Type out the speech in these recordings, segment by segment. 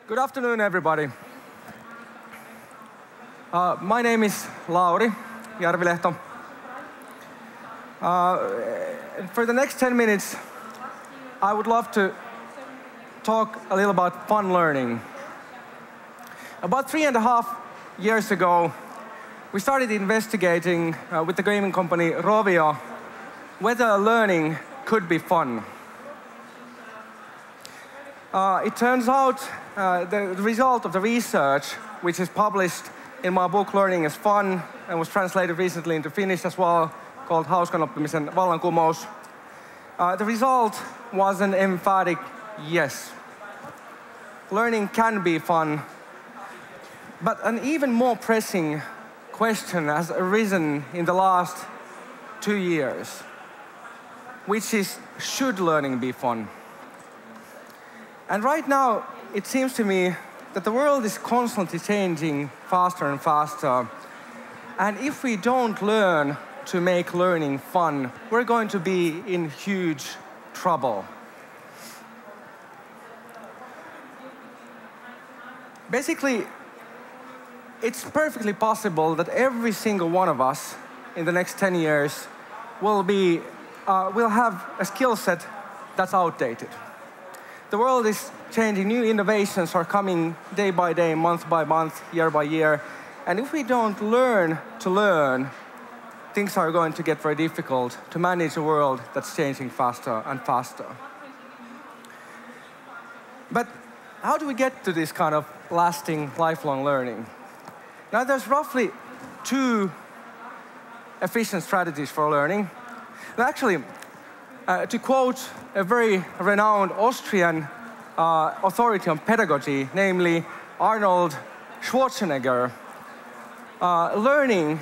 Good afternoon, everybody. My name is Lauri Järvilehto. For the next 10 minutes, I would love to talk a little about fun learning. About 3.5 years ago, we started investigating with the gaming company Rovio whether learning could be fun. It turns out the result of the research, which is published in my book Learning is Fun and was translated recently into Finnish as well, called Hauskan oppimisen vallankumous. The result was an emphatic yes. Learning can be fun, but an even more pressing question has arisen in the last 2 years, which is, should learning be fun? And right now, it seems to me that the world is constantly changing faster and faster. And if we don't learn to make learning fun, we're going to be in huge trouble. Basically, it's perfectly possible that every single one of us in the next 10 years will have a skill set that's outdated. The world is changing, new innovations are coming day by day, month by month, year by year. And if we don't learn to learn, things are going to get very difficult to manage a world that's changing faster and faster. But how do we get to this kind of lasting, lifelong learning? Now, there's roughly 2 efficient strategies for learning. Now, actually, to quote a very renowned Austrian authority on pedagogy, namely Arnold Schwarzenegger, learning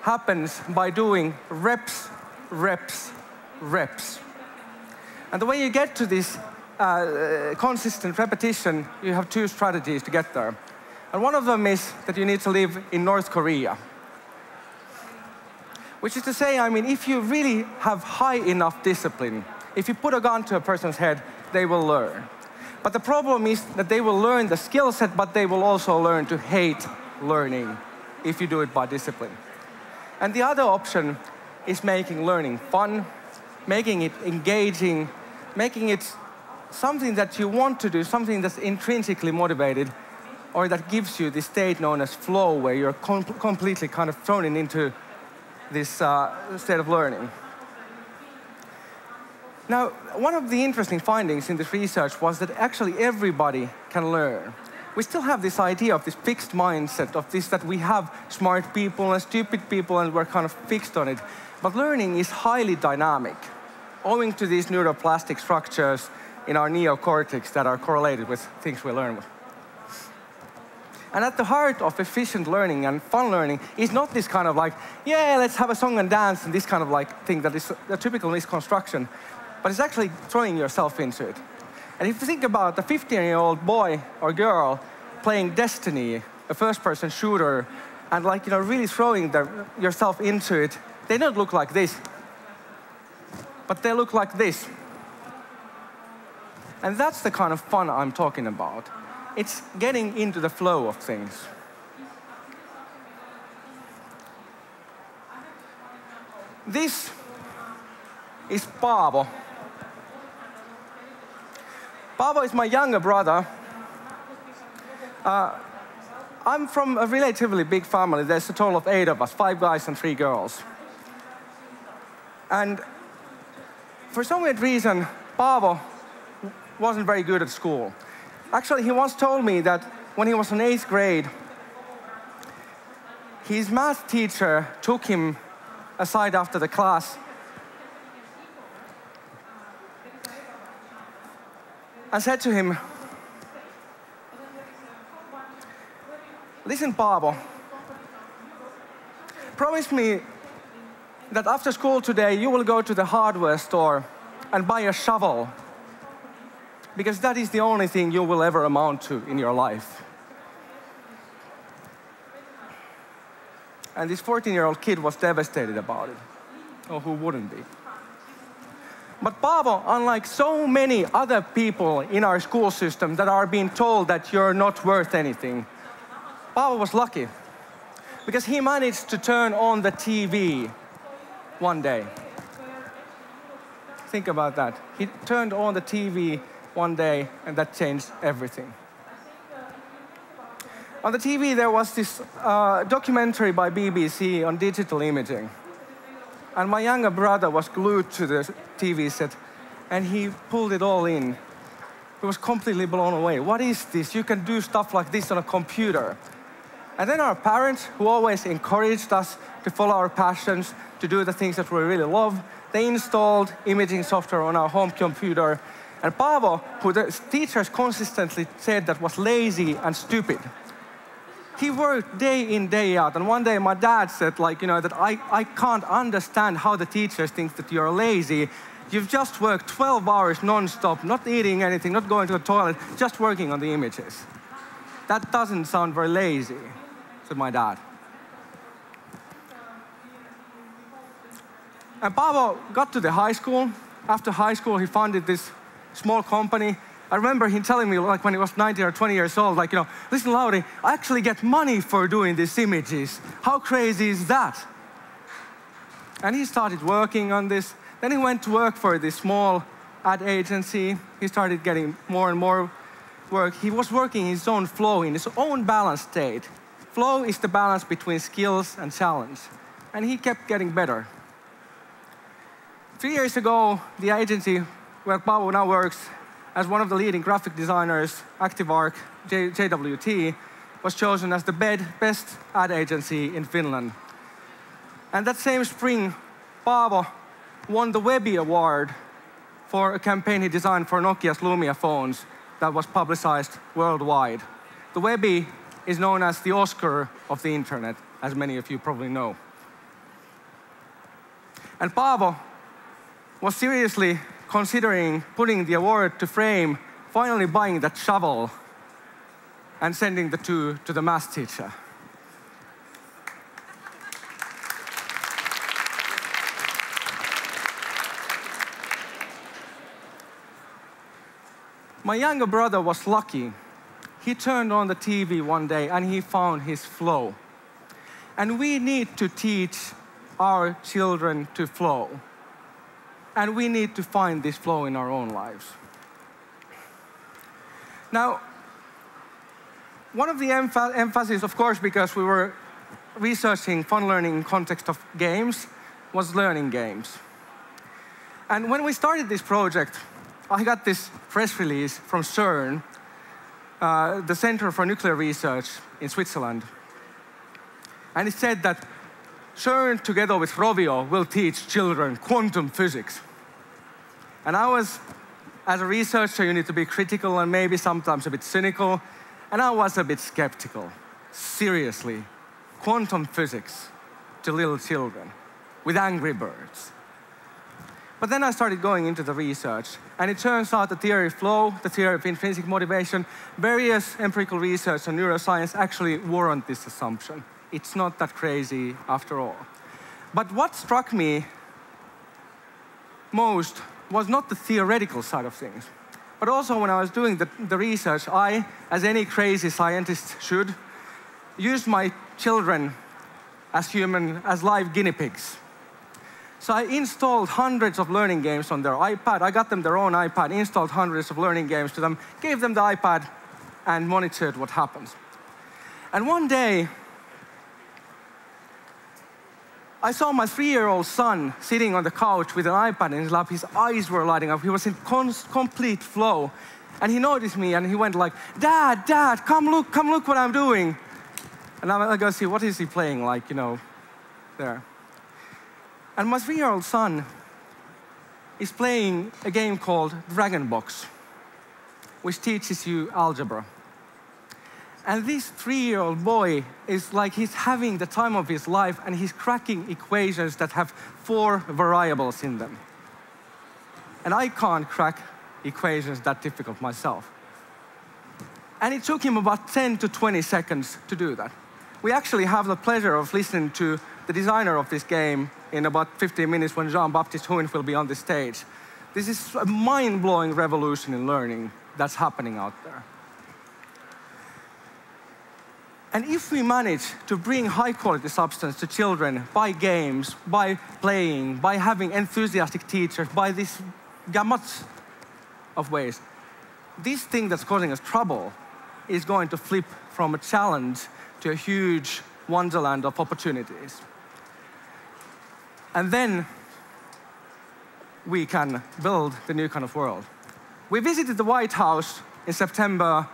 happens by doing reps, reps, reps. And the way you get to this consistent repetition, you have 2 strategies to get there. And one of them is that you need to live in North Korea. Which is to say, I mean, if you really have high enough discipline, if you put a gun to a person's head, they will learn. But the problem is that they will learn the skill set, but they will also learn to hate learning if you do it by discipline. And the other option is making learning fun, making it engaging, making it something that you want to do, something that's intrinsically motivated, or that gives you the state known as flow, where you're completely kind of thrown into this state of learning. Now, one of the interesting findings in this research was that actually everybody can learn. We still have this idea of this fixed mindset of this, that we have smart people and stupid people and we're kind of fixed on it. But learning is highly dynamic, owing to these neuroplastic structures in our neocortex that are correlated with things we learn with. And at the heart of efficient learning and fun learning is not this kind of like, yeah, let's have a song and dance, and this kind of like thing that is a typical misconstruction, but it's actually throwing yourself into it. And if you think about a 15-year-old boy or girl playing Destiny, a first-person shooter, and like, really throwing yourself into it, they don't look like this, but they look like this. And that's the kind of fun I'm talking about. It's getting into the flow of things. This is Paavo. Paavo is my younger brother. I'm from a relatively big family. There's a total of 8 of us, 5 guys and 3 girls. And for some weird reason, Paavo wasn't very good at school. Actually, he once told me that when he was in 8th grade, his math teacher took him aside after the class and said to him, "Listen, Paavo, promise me that after school today you will go to the hardware store and buy a shovel, because that is the only thing you will ever amount to in your life." And this 14-year-old kid was devastated about it. Oh, who wouldn't be? But Paavo, unlike so many other people in our school system that are being told that you're not worth anything, Paavo was lucky because he managed to turn on the TV one day. Think about that. He turned on the TV one day and that changed everything. On the TV there was this documentary by BBC on digital imaging. And my younger brother was glued to the TV set, and he pulled it all in. He was completely blown away. What is this? You can do stuff like this on a computer. And then our parents, who always encouraged us to follow our passions, to do the things that we really love, they installed imaging software on our home computer. And Paavo, who the teachers consistently said that was lazy and stupid, he worked day in, day out. And one day my dad said, that I can't understand how the teachers think that you're lazy. You've just worked 12 hours non-stop, not eating anything, not going to the toilet, just working on the images. That doesn't sound very lazy, said my dad. And Paavo got to the high school. After high school, he founded this small company. I remember him telling me, when he was 19 or 20 years old, listen, Lauri, I actually get money for doing these images. How crazy is that? And he started working on this. Then he went to work for this small ad agency. He started getting more and more work. He was working his own flow, in his own balanced state. Flow is the balance between skills and challenge. And he kept getting better. 3 years ago, the agency where Paavo now works as one of the leading graphic designers, ActiveArc, JWT, was chosen as the best ad agency in Finland. And that same spring, Paavo won the Webby Award for a campaign he designed for Nokia's Lumia phones that was publicized worldwide. The Webby is known as the Oscar of the internet, as many of you probably know. And Paavo was seriously considering putting the award to frame, finally buying that shovel and sending the two to the math teacher. My younger brother was lucky. He turned on the TV one day and he found his flow. And we need to teach our children to flow. And we need to find this flow in our own lives. Now, one of the emphasis, of course, because we were researching fun learning in context of games, was learning games. And when we started this project, I got this press release from CERN, the Center for Nuclear Research in Switzerland. And it said that CERN, together with Rovio, will teach children quantum physics. And I was, as a researcher, you need to be critical and maybe sometimes a bit cynical. And I was a bit skeptical. Seriously, quantum physics to little children with Angry Birds. But then I started going into the research. And it turns out the theory of flow, the theory of intrinsic motivation, various empirical research on neuroscience actually warrant this assumption. It's not that crazy after all. But what struck me most was not the theoretical side of things, but also when I was doing the research, I, as any crazy scientist should, used my children as live guinea pigs. So I installed hundreds of learning games on their iPad. I got them their own iPad, installed hundreds of learning games to them, gave them the iPad, and monitored what happens. And one day, I saw my 3-year-old son sitting on the couch with an iPad in his lap. His eyes were lighting up. He was in complete flow. And he noticed me and he went like, Dad, come look what I'm doing. And I go see, what is he playing there. And my 3-year-old son is playing a game called Dragon Box, which teaches you algebra. And this 3-year-old boy is like he's having the time of his life and he's cracking equations that have 4 variables in them. And I can't crack equations that difficult myself. And it took him about 10 to 20 seconds to do that. We actually have the pleasure of listening to the designer of this game in about 15 minutes when Jean-Baptiste Huyn will be on the stage. This is a mind-blowing revolution in learning that's happening out there. And if we manage to bring high-quality substance to children by games, by playing, by having enthusiastic teachers, by this gamut of ways, this thing that's causing us trouble is going to flip from a challenge to a huge wonderland of opportunities. And then we can build the new kind of world. We visited the White House in September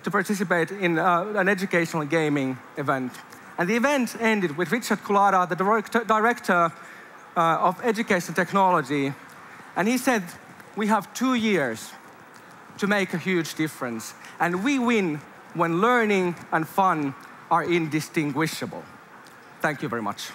to participate in an educational gaming event. And the event ended with Richard Kulara, the director of education technology, and he said, we have 2 years to make a huge difference, and we win when learning and fun are indistinguishable. Thank you very much.